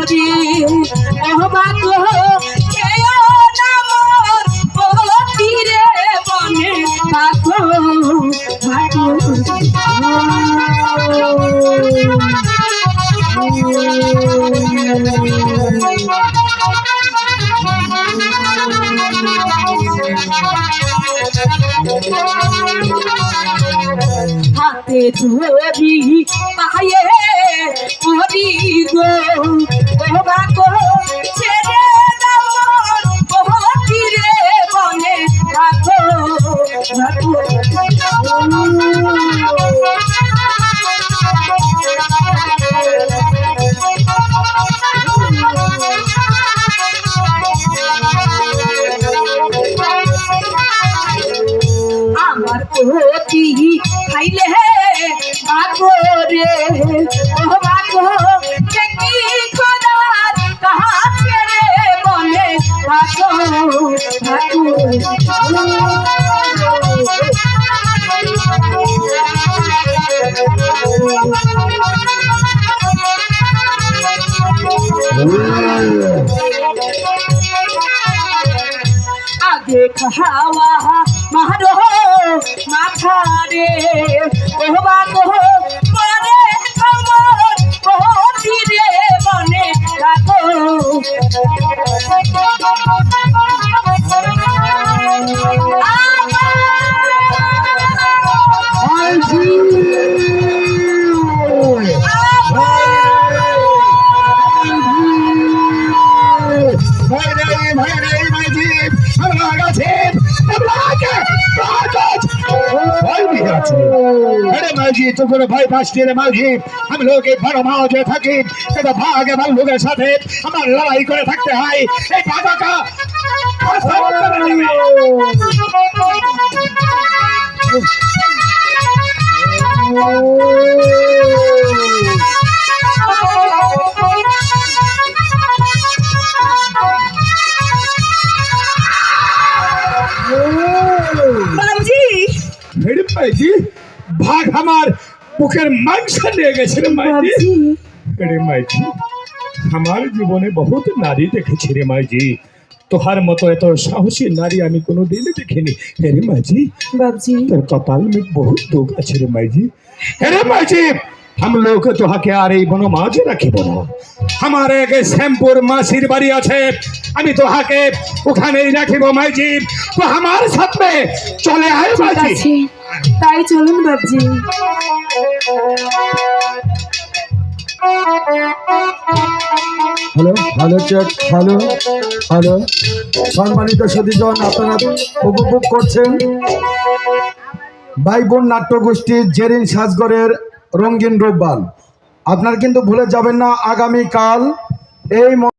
ধরি বাগো খেও না মোর পতিরে বনে বাগো বাগো হাতে ধরি পায়ে ধরি গো বাগো ছেড়ে দাও পতিরে বনে বাগো বাগো আমার পতি খাইলে বাগো রে ও বাগো কি খোদার কাছে রে বলে বাগো বাগো আগে খাওয়া মারো মাথা রে ও বাগো পরে খবর পতি রে বনে রাখো अरे माजी तो फिर भाई पास तेरे माजी हम लोग एक बड़ा मौजे थकी तो भागे भाग लोग साथे हमारी लड़ाई करे थकते हैं एक बाबा का माजी भाग हमार मुखेर मांस ले गए माजी अरे माजी हमार जीवने बहुत नारी देखे रे माजी तोहार मतो एत साहसी नारी आमी कोनो दिन देखिनी अरे माजी बाबजी तोर कपाल में बहुत दुख अच्छे रे माजी अरे माजी हम लोग तोहा के आ रही बनो माजी राखी बनो हमारे के श्यामपुर मासिर बाड़ी আছে আমি তোহাকে ওখানেই রাখিব মাইজি তো আমার সাথে চলে আয় মাইজি তাই চলুন বাবজি hello hello check hello hello সম্মানিত সুধীজন আপনারা উপভোগ করছেন ভাই বোন নাট্যগোষ্ঠীর জেরিন সাজগরের রঙিন রূপবান আপনারা কিন্তু ভুলে যাবেন না আগামীকাল এই